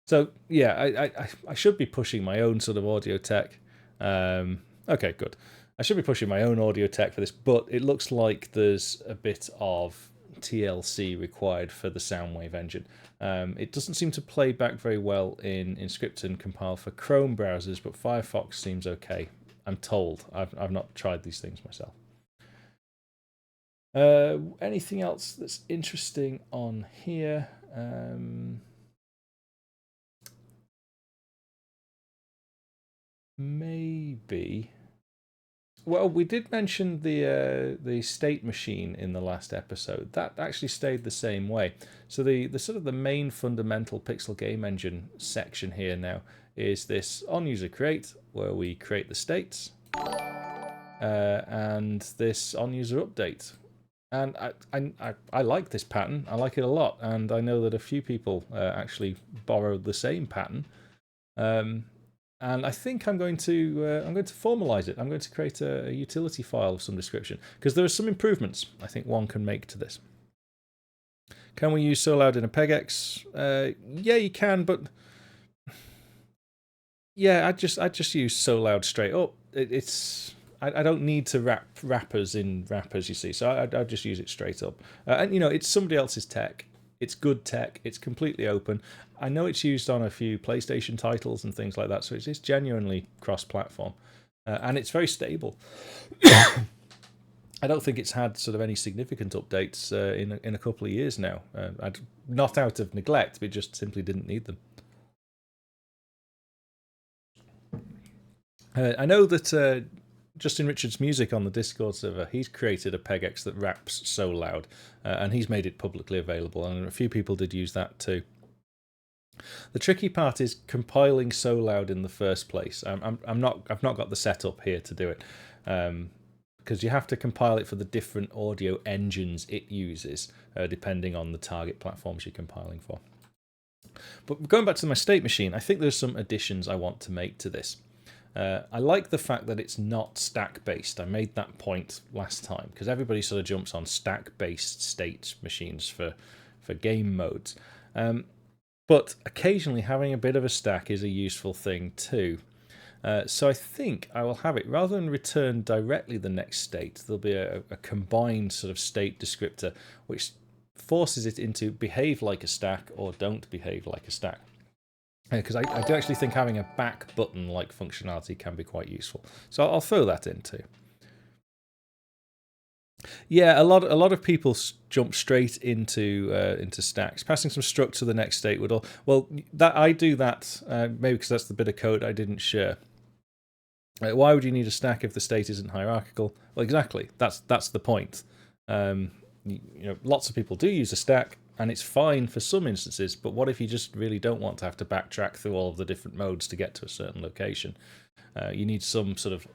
So yeah, I should be pushing my own sort of audio tech. Okay, good. I should be pushing my own audio tech for this, but it looks like there's a bit of TLC required for the Soundwave engine. It doesn't seem to play back very well in Inscripton compile for Chrome browsers, but Firefox seems okay. I'm told. I've not tried these things myself. Anything else that's interesting on here? Maybe. Well, we did mention the state machine in the last episode. That actually stayed the same way. So the sort of the main fundamental Pixel game engine section here now is this onUser create, where we create the states, and this onUser update. And I like this pattern. I like it a lot, and I know that a few people actually borrowed the same pattern. And I think I'm going to formalize it. I'm going to create a utility file of some description, because there are some improvements I think one can make to this. Can we use SoLoud in a PegX? Yeah, you can, but yeah, I just use SoLoud straight up. I don't need to wrap wrappers in wrappers, you see. So I just use it straight up. And it's somebody else's tech. It's good tech. It's completely open. I know it's used on a few PlayStation titles and things like that, so it's genuinely cross-platform. And it's very stable. I don't think it's had sort of any significant updates in a couple of years now. Not out of neglect, but just simply didn't need them. I know that Justin Richards Music on the Discord server, he's created a PegX that wraps SoLoud, and he's made it publicly available, and a few people did use that too. The tricky part is compiling SoLoud in the first place. I've not got the setup here to do it, because you have to compile it for the different audio engines it uses, depending on the target platforms you're compiling for. But going back to my state machine, I think there's some additions I want to make to this. I like the fact that it's not stack-based. I made that point last time, because everybody sort of jumps on stack-based state machines for game modes. But occasionally having a bit of a stack is a useful thing too. So I think I will have it, rather than return directly the next state, there'll be a combined sort of state descriptor which forces it into behave like a stack or don't behave like a stack. Because I do actually think having a back button like functionality can be quite useful. So I'll throw that in too. Yeah, a lot of people jump straight into stacks. Passing some struct to the next state would all... Well, that I do that, maybe because that's the bit of code I didn't share. Why would you need a stack if the state isn't hierarchical? Well, exactly. That's the point. Lots of people do use a stack, and it's fine for some instances. But what if you just really don't want to have to backtrack through all of the different modes to get to a certain location? You need some sort of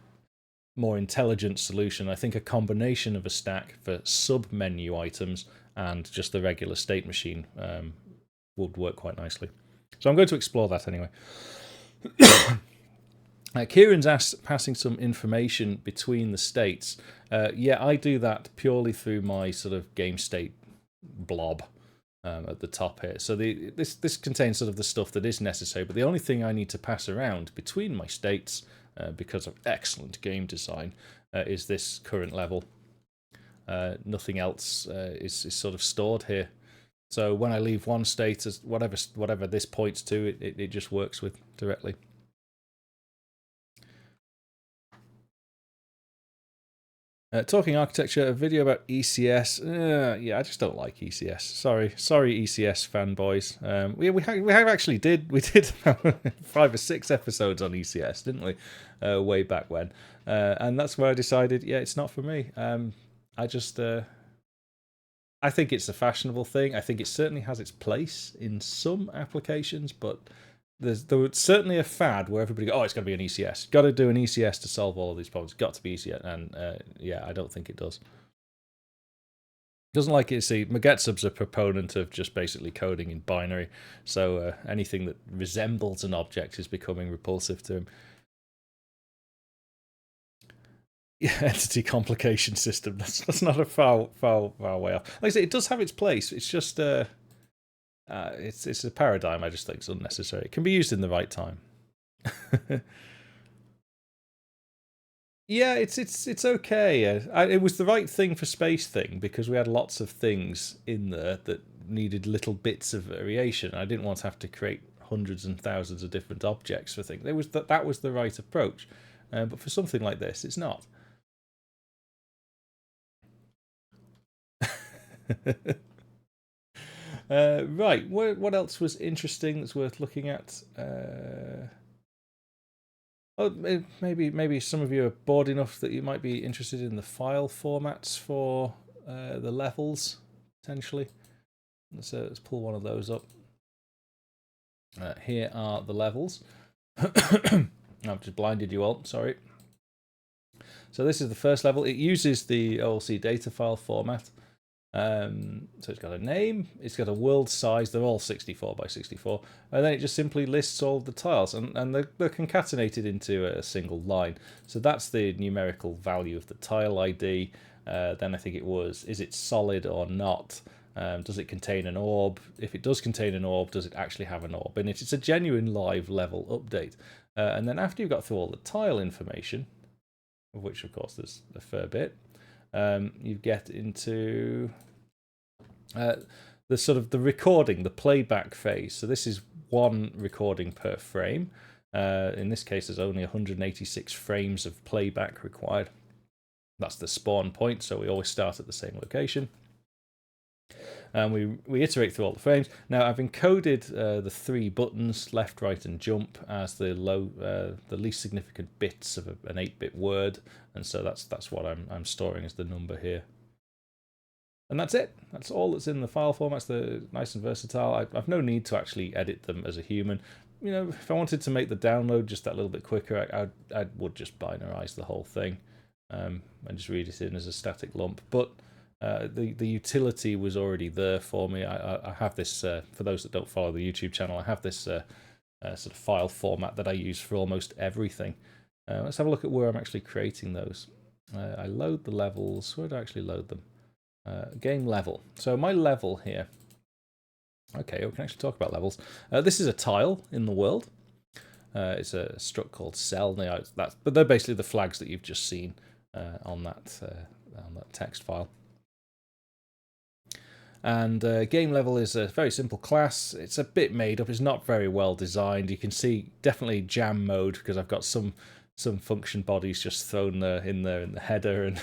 more intelligent solution. I think a combination of a stack for sub-menu items and just the regular state machine would work quite nicely. So I'm going to explore that anyway. Kieran's asked, passing some information between the states. Yeah, I do that purely through my sort of game state blob at the top here. So this contains sort of the stuff that is necessary, but the only thing I need to pass around between my states, because of excellent game design, is this current level. Nothing else is sort of stored here. So when I leave one state, as whatever this points to, it just works with directly. Talking architecture, a video about ECS. Yeah, I just don't like ECS. Sorry, ECS fanboys. We did 5 or 6 episodes on ECS, didn't we? Way back when, and that's where I decided, yeah, it's not for me. I think it's a fashionable thing. I think it certainly has its place in some applications, but there was certainly a fad where everybody goes, oh, it's got to be an ECS. Got to do an ECS to solve all of these problems. Got to be ECS. And yeah, I don't think it does. Doesn't like it. See, Magetsub's a proponent of just basically coding in binary. So anything that resembles an object is becoming repulsive to him. Yeah, entity complication system. That's not a far way off. Like I say, it does have its place. It's just it's a paradigm I just think is unnecessary. It can be used in the right time. Yeah, it's okay. It was the right thing for Space Thing because we had lots of things in there that needed little bits of variation. I didn't want to have to create hundreds and thousands of different objects for things. That was the right approach. But for something like this, it's not. Right, what else was interesting that's worth looking at? Maybe some of you are bored enough that you might be interested in the file formats for the levels, potentially. Let's pull one of those up. Here are the levels. I've just blinded you all, sorry. So this is the first level. It uses the OLC data file format. So it's got a name, it's got a world size, they're all 64 by 64, and then it just simply lists all the tiles, and they're concatenated into a single line. So that's the numerical value of the tile ID. Then I think it was, is it solid or not? Does it contain an orb? If it does contain an orb, does it actually have an orb in it? It's a genuine live level update. And then after you've got through all the tile information, of which of course there's a fair bit, you get into the sort of the recording, the playback phase. So this is one recording per frame. In this case, there's only 186 frames of playback required. That's the spawn point, so we always start at the same location. And we iterate through all the frames. Now I've encoded the 3 buttons, left, right, and jump, as the least significant bits of an 8-bit word, and so that's what I'm storing as the number here. And that's it. That's all that's in the file formats. They're nice and versatile. I've no need to actually edit them as a human. You know, if I wanted to make the download just that little bit quicker, I would just binarize the whole thing and just read it in as a static lump. But the utility was already there for me. I have this, for those that don't follow the YouTube channel, I have this sort of file format that I use for almost everything. Let's have a look at where I'm actually creating those. I load the levels. Where do I actually load them? Game level. So my level here. Okay, we can actually talk about levels. This is a tile in the world. It's a struct called cell. But they're basically the flags that you've just seen on that text file. And game level is a very simple class. It's a bit made up. It's not very well designed. You can see definitely jam mode because I've got some function bodies just thrown in there in the header, and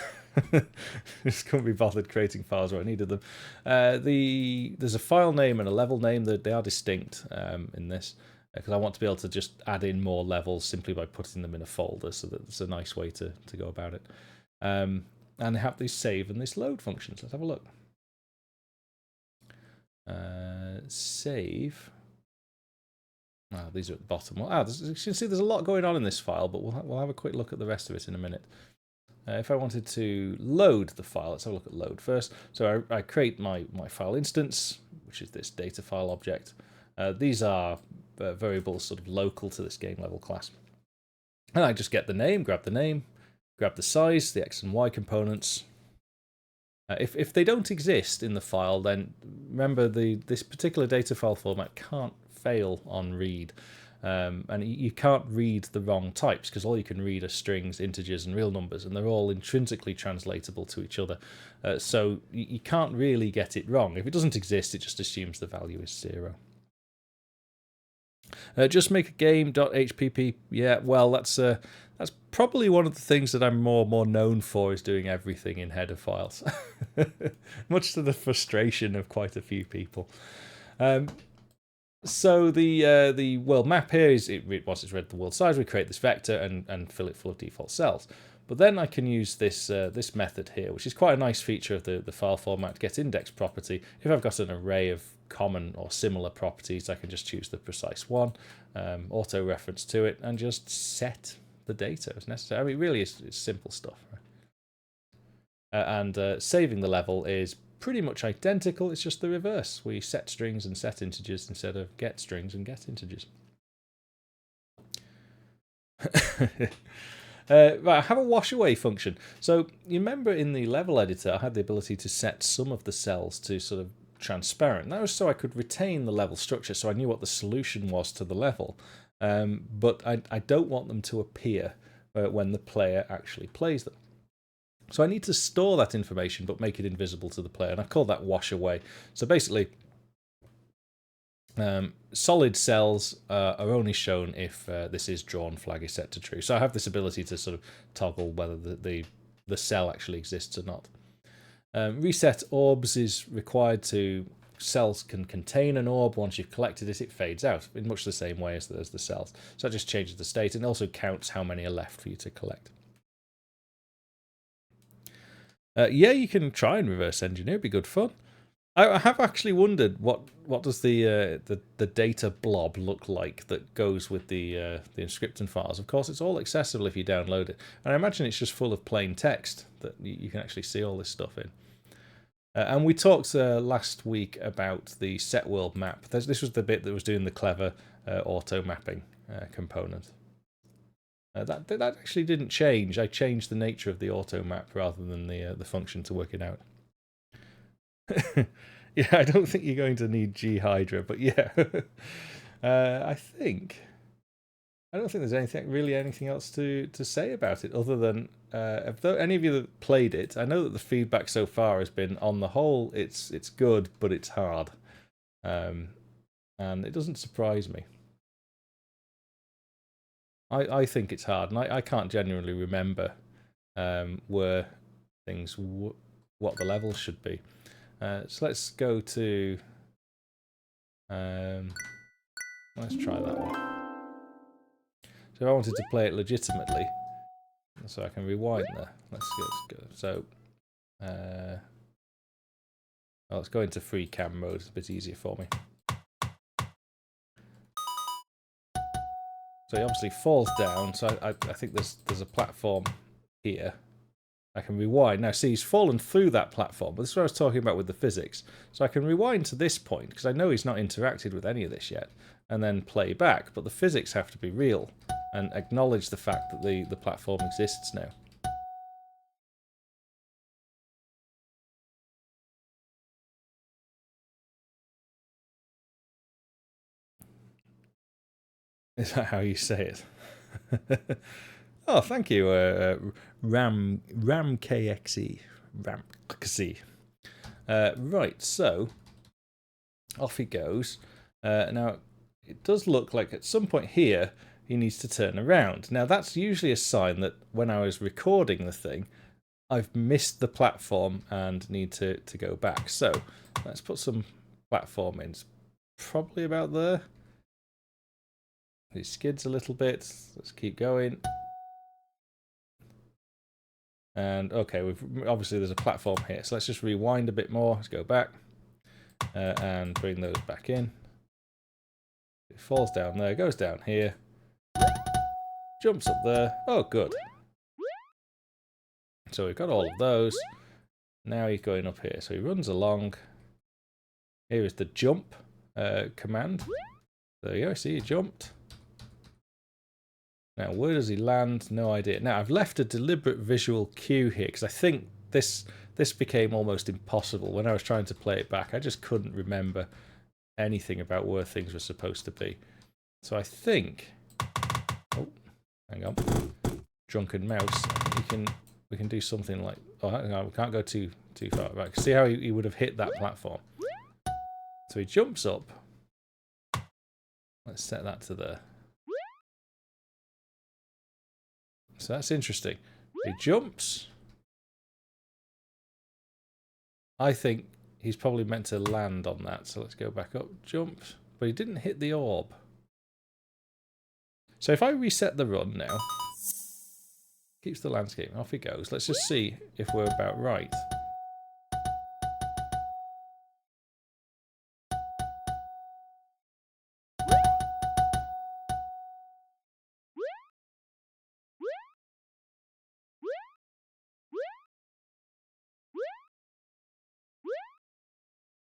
just couldn't be bothered creating files where I needed them. There's a file name and a level name that they are distinct in this. because I want to be able to just add in more levels simply by putting them in a folder, so that it's a nice way to go about it. And they have this save and this load functions. Let's have a look. Save. These are at the bottom. Well, as you can see, there's a lot going on in this file, but we'll have a quick look at the rest of it in a minute. If I wanted to load the file, let's have a look at load first. So I create my file instance, which is this data file object. These are variables sort of local to this game level class. And I just get the name, grab the size, the X and Y components. If they don't exist in the file, then remember this particular data file format can't fail on read. And you can't read the wrong types, because all you can read are strings, integers, and real numbers, and they're all intrinsically translatable to each other. So you can't really get it wrong. If it doesn't exist, it just assumes the value is 0. Just make a game.hpp. Yeah, well, that's probably one of the things that I'm more known for, is doing everything in header files, much to the frustration of quite a few people. So the world map here is, once it's read the world size, we create this vector and fill it full of default cells. But then I can use this this method here, which is quite a nice feature of the file format, get index property. If I've got an array of common or similar properties, I can just choose the precise one, auto reference to it, and just set the data as necessary. I mean, really, it's simple stuff. Right? And saving the level is pretty much identical. It's just the reverse. We set strings and set integers instead of get strings and get integers. Right, I have a wash away function. So you remember in the level editor, I had the ability to set some of the cells to sort of transparent. That was so I could retain the level structure, so I knew what the solution was to the level. But I don't want them to appear when the player actually plays them. So I need to store that information, but make it invisible to the player, and I call that wash away. So basically, solid cells are only shown if this is drawn flag is set to true. So I have this ability to sort of toggle whether the cell actually exists or not. Reset orbs is required to. Cells can contain an orb. Once you've collected it, it fades out in much the same way as the cells. So that just changes the state, and also counts how many are left for you to collect. Yeah, you can try and reverse engineer. It'd be good fun. I have actually wondered what does the data blob look like that goes with the Inscription files. Of course, it's all accessible if you download it, and I imagine it's just full of plain text that you can actually see all this stuff in. And we talked last week about the set world map. This was the bit that was doing the clever auto mapping component. That actually didn't change. I changed the nature of the auto map rather than the function to work it out. Yeah, I don't think you're going to need G Hydra, but yeah, I don't think there's anything else to say about it other than if any of you that played it, I know that the feedback so far has been, on the whole, it's good, but it's hard, and it doesn't surprise me. I think it's hard, and I can't genuinely remember where things what the levels should be. So let's go to let's try that one. So if I wanted to play it legitimately, so I can rewind there. Let's go. So let's go into free cam mode. It's a bit easier for me. So he obviously falls down. So I think there's a platform here. I can rewind. Now, see, he's fallen through that platform, but this is what I was talking about with the physics. So I can rewind to this point, because I know he's not interacted with any of this yet, and then play back, but the physics have to be real, and acknowledge the fact that the platform exists now. Is that how you say it? Oh, thank you, RamKXE. Right, so off he goes. Now, it does look like at some point here he needs to turn around. Now, that's usually a sign that when I was recording the thing, I've missed the platform and need to go back. So let's put some platform in. It's probably about there. It skids a little bit. Let's keep going. And okay, obviously there's a platform here, so let's just rewind a bit more. Let's go back and bring those back in. It falls down there, goes down here, jumps up there. Oh, good. So we've got all of those. Now he's going up here. So he runs along. Here is the jump command. There you go. See, he jumped. Now, where does he land? No idea. Now, I've left a deliberate visual cue here because I think this became almost impossible when I was trying to play it back. I just couldn't remember anything about where things were supposed to be. So I think... Oh, hang on. Drunken mouse. We can do something like... Oh, hang on, we can't go too far back. See how he would have hit that platform. So he jumps up. Let's set that to there. So that's interesting. He jumps. I think he's probably meant to land on that. So let's go back up. Jumps. But he didn't hit the orb. So if I reset the run now, keeps the landscape, off he goes. Let's just see if we're about right.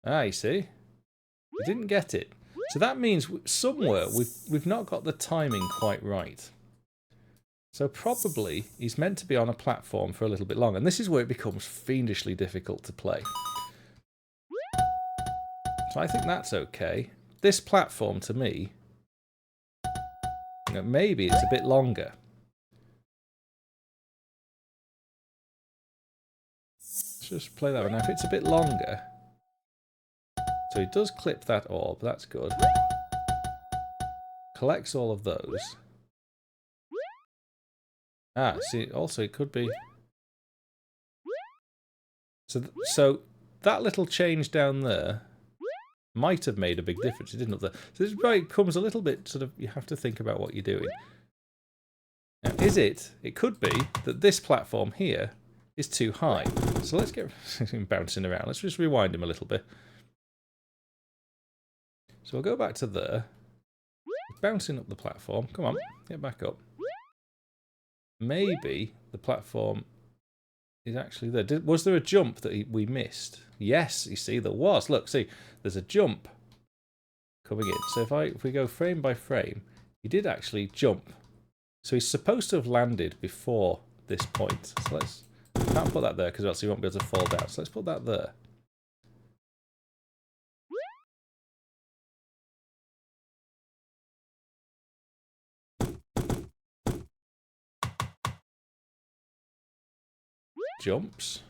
Ah, you see? We didn't get it. So that means somewhere we've not got the timing quite right. So probably he's meant to be on a platform for a little bit longer. And this is where it becomes fiendishly difficult to play. So I think that's okay. This platform, to me, you know, maybe it's a bit longer. Let's just play that one. Now, if it's a bit longer... So he does clip that orb, that's good. Collects all of those. Ah, see, also it could be... So that little change down there might have made a big difference. It didn't up there. So this becomes a little bit sort of, you have to think about what you're doing. Now, it could be that this platform here is too high. So let's get him bouncing around. Let's just rewind him a little bit. So we'll go back to there. Bouncing up the platform. Come on, get back up. Maybe the platform is actually there. Was there a jump that we missed? Yes, you see, there was. Look, see, there's a jump coming in. So if we go frame by frame, he did actually jump. So he's supposed to have landed before this point. So can't put that there because else he won't be able to fall down. So let's put that there. Jumps.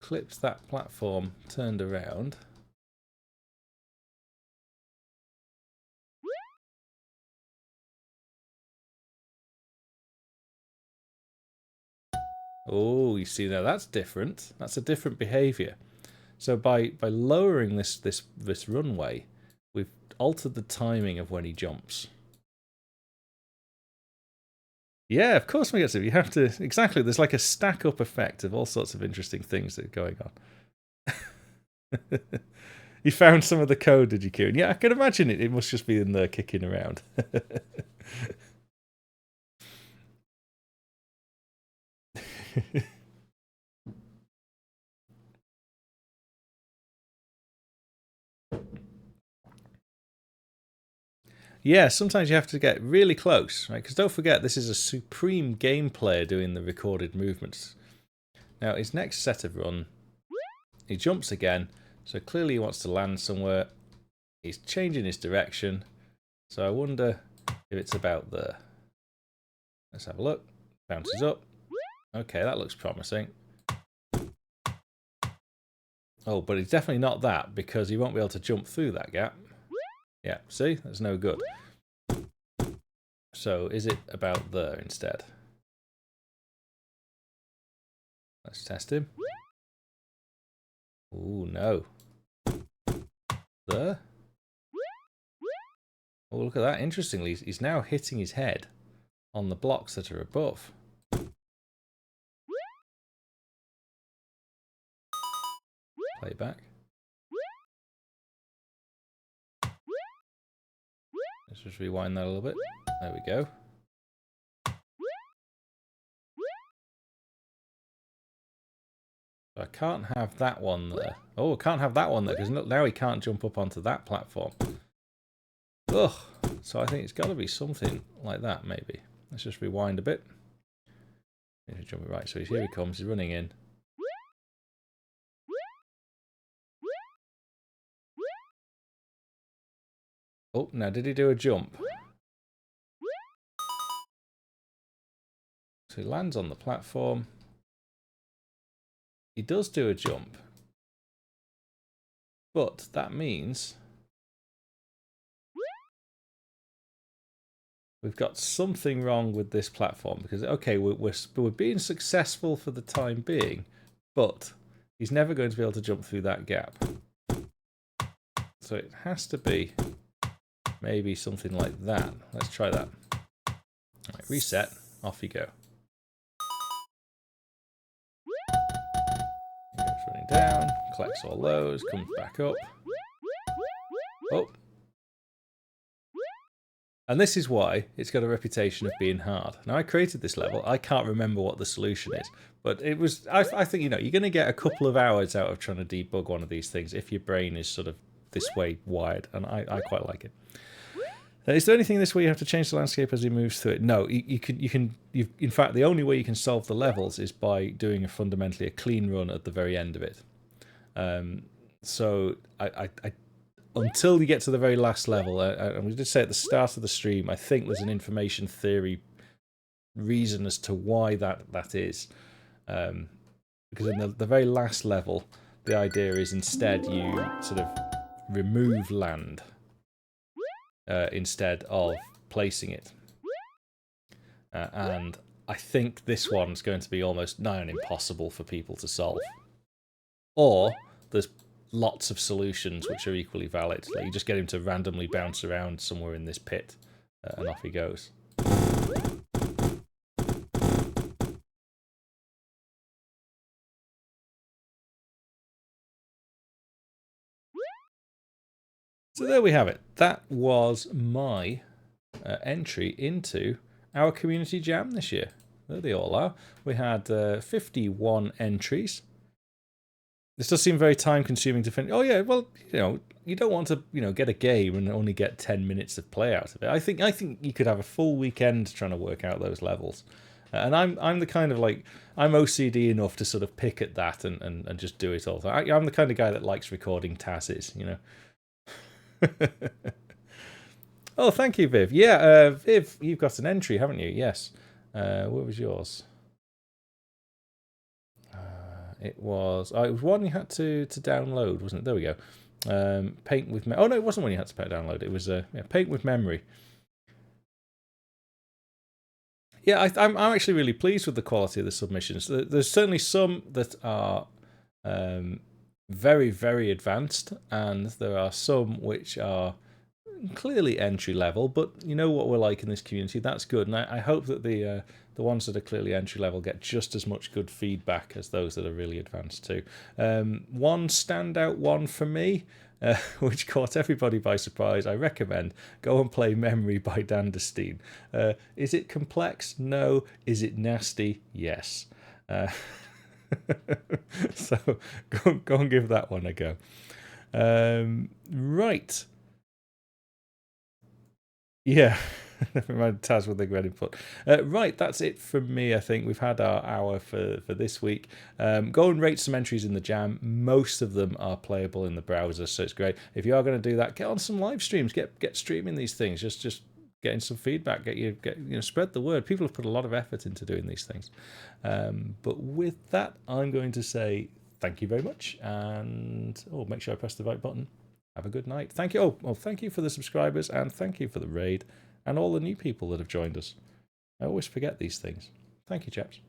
Clipped that platform, turned around. Oh, you see now that's different. That's a different behavior. So by lowering this runway, we've altered the timing of when he jumps. Yeah, of course we get to. You have to exactly. There's like a stack up effect of all sorts of interesting things that are going on. You found some of the code, did you, Kieran? Yeah, I can imagine it. It must just be in there kicking around. Yeah, sometimes you have to get really close, right? Because don't forget, this is a supreme game player doing the recorded movements. Now, his next set of run, he jumps again, so clearly he wants to land somewhere. He's changing his direction, so I wonder if it's about there. Let's have a look. Bounces up. Okay, that looks promising. Oh, but it's definitely not that, because he won't be able to jump through that gap. Yeah, see? That's no good. So, is it about there instead? Let's test him. Ooh, no. there. Oh, look at that. Interestingly, he's now hitting his head on the blocks that are above. Play back. Let's just rewind that a little bit. There we go. I can't have that one there. Oh, I can't have that one there because now he can't jump up onto that platform. Ugh. So I think it's got to be something like that, maybe. Let's just rewind a bit. Jump it right. So here he comes. He's running in. Oh, now did he do a jump? So he lands on the platform. He does do a jump. But that means we've got something wrong with this platform. Because, okay, we're being successful for the time being, but he's never going to be able to jump through that gap. So it has to be maybe something like that. Let's try that. All right, reset. Off you go. Goes running down, collects all those, comes back up. Oh. And this is why it's got a reputation of being hard. Now, I created this level. I can't remember what the solution is. But it was, I think, you know, you're going to get a couple of hours out of trying to debug one of these things if your brain is sort of this way wired. And I quite like it. Is there anything in this way you have to change the landscape as he moves through it? No, in fact, the only way you can solve the levels is by doing fundamentally a clean run at the very end of it. So until you get to the very last level, and we did say at the start of the stream, I think there's an information theory reason as to why that is. Because in the very last level, the idea is instead you sort of remove land. Instead of placing it. And I think this one's going to be almost nigh on impossible for people to solve. Or there's lots of solutions which are equally valid. Like you just get him to randomly bounce around somewhere in this pit, and off he goes. So there we have it. That was my entry into our community jam this year. There they all are. We had 51 entries. This does seem very time consuming to finish. Oh yeah, well, you know, you don't want to, you know, get a game and only get 10 minutes of play out of it. I think you could have a full weekend trying to work out those levels. And I'm the kind of like, I'm OCD enough to sort of pick at that and just do it all. I'm the kind of guy that likes recording TASes, you know. Oh, thank you, Viv. Yeah, Viv, you've got an entry, haven't you? Yes. What was yours? It was one you had to download, wasn't it? There we go. Paint with oh no, it wasn't one you had to download. It was Paint with Memory. Yeah, I'm actually really pleased with the quality of the submissions. There's certainly some that are very, very advanced, and there are some which are clearly entry level, but you know what we're like in this community. That's good, and I hope that the ones that are clearly entry level get just as much good feedback as those that are really advanced too. One standout one for me, which caught everybody by surprise. I recommend go and play Memory by Danderstein. Is it complex? No. Is it nasty? Yes. So go and give that one a go. Right. Yeah. Never mind Taz with the great input. Right, that's it from me, I think. We've had our hour for this week. Go and rate some entries in the jam. Most of them are playable in the browser, so it's great. If you are going to do that, get on some live streams. Get streaming these things. Just getting some feedback. Spread the word. People have put a lot of effort into doing these things. But with that, I'm going to say thank you very much, and make sure I press the right button. Have a good night. Thank you. Thank you for the subscribers, and thank you for the raid, and all the new people that have joined us. I always forget these things. Thank you, chaps.